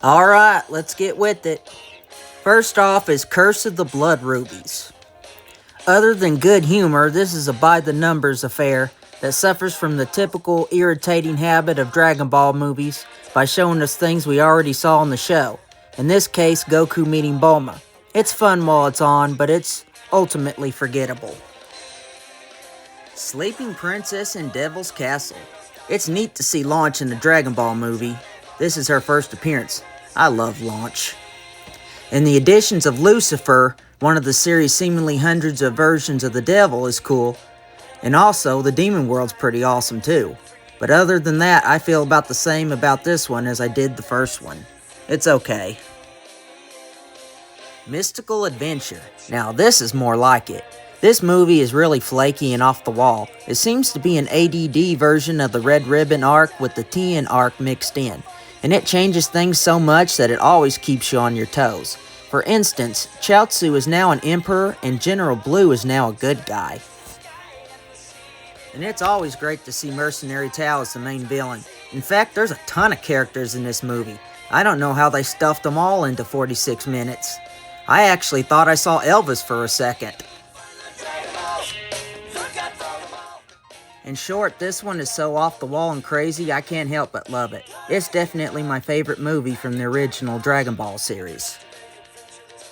Alright, let's get with it. First off is Curse of the Blood Rubies. Other than good humor, this is a by-the-numbers affair that suffers from the typical irritating habit of Dragon Ball movies by showing us things we already saw in the show. In this case, Goku meeting Bulma. It's fun while it's on, but it's ultimately forgettable. Sleeping Princess in Devil's Castle. It's neat to see Launch in the Dragon Ball movie. This is her first appearance. I love Launch. And the additions of Lucifer, one of the series' seemingly hundreds of versions of the devil, is cool. And also, the Demon World's pretty awesome too. But other than that, I feel about the same about this one as I did the first one. It's okay. Mystical Adventure. Now this is more like it. This movie is really flaky and off the wall. It seems to be an ADD version of the Red Ribbon arc with the Tien arc mixed in. And it changes things so much that it always keeps you on your toes. For instance, Chaozu is now an emperor and General Blue is now a good guy. And it's always great to see Mercenary Tao as the main villain. In fact, there's a ton of characters in this movie. I don't know how they stuffed them all into 46 minutes. I actually thought I saw Elvis for a second. In short, this one is so off the wall and crazy, I can't help but love it. It's definitely my favorite movie from the original Dragon Ball series.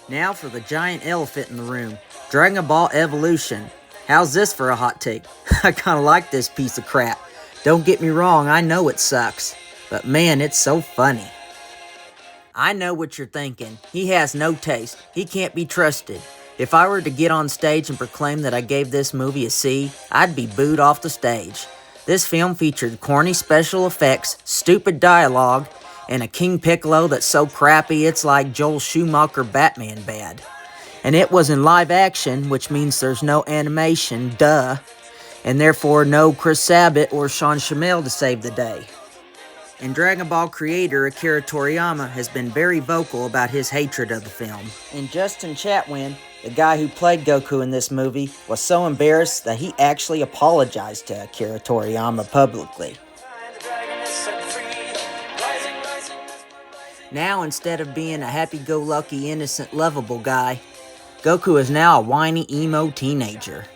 Now for the giant elephant in the room, Dragon Ball Evolution. How's this for a hot take? I kinda like this piece of crap. Don't get me wrong, I know it sucks. But man, it's so funny. I know what you're thinking. He has no taste. He can't be trusted. If I were to get on stage and proclaim that I gave this movie a C, I'd be booed off the stage. This film featured corny special effects, stupid dialogue, and a King Piccolo that's so crappy it's like Joel Schumacher Batman bad. And it was in live action, which means there's no animation, duh, and therefore no Chris Sabat or Sean Shamel to save the day. And Dragon Ball creator Akira Toriyama has been very vocal about his hatred of the film. And Justin Chatwin, the guy who played Goku in this movie, was so embarrassed that he actually apologized to Akira Toriyama publicly. Now, instead of being a happy-go-lucky, innocent, lovable guy, Goku is now a whiny, emo teenager.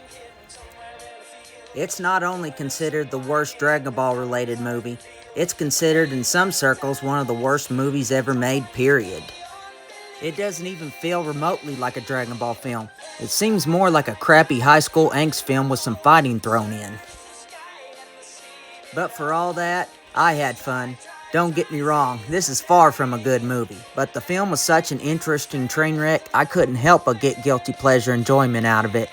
It's not only considered the worst Dragon Ball related movie, it's considered in some circles one of the worst movies ever made, period. It doesn't even feel remotely like a Dragon Ball film. It seems more like a crappy high school angst film with some fighting thrown in. But for all that, I had fun. Don't get me wrong, this is far from a good movie, but the film was such an interesting train wreck, I couldn't help but get guilty pleasure enjoyment out of it.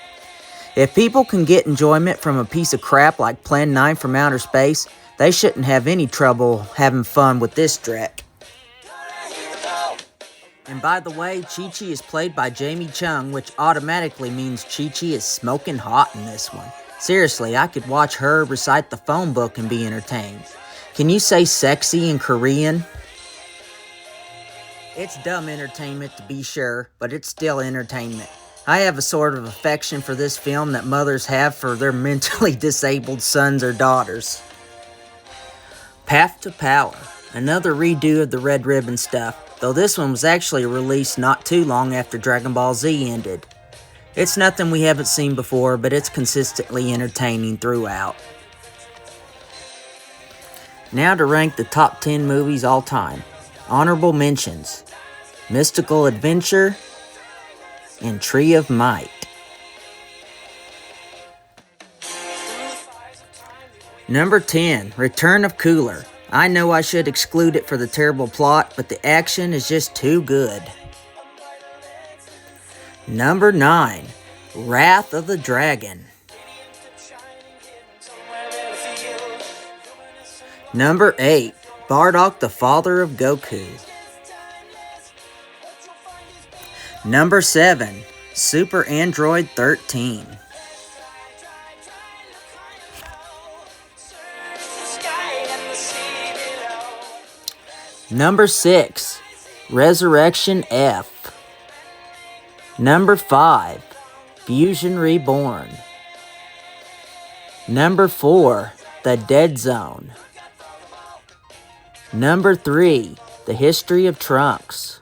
If people can get enjoyment from a piece of crap like Plan 9 from Outer Space, they shouldn't have any trouble having fun with this dreck. And by the way, Chi-Chi is played by Jamie Chung, which automatically means Chi-Chi is smoking hot in this one. Seriously, I could watch her recite the phone book and be entertained. Can you say sexy in Korean? It's dumb entertainment to be sure, but it's still entertainment. I have a sort of affection for this film that mothers have for their mentally disabled sons or daughters. Path to Power, another redo of the Red Ribbon stuff, though this one was actually released not too long after Dragon Ball Z ended. It's nothing we haven't seen before, but it's consistently entertaining throughout. Now to rank the top 10 movies all time. Honorable mentions: Mystical Adventure and Tree of Might. Number 10, Return of Cooler. I know I should exclude it for the terrible plot, but the action is just too good. Number 9, Wrath of the Dragon. Number 8, Bardock the Father of Goku. Number 7, Super Android 13. Number 6, Resurrection F. Number 5, Fusion Reborn. Number 4, The Dead Zone. Number 3, The History of Trunks.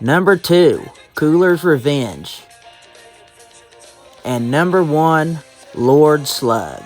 Number 2, Cooler's Revenge. And number 1, Lord Slug.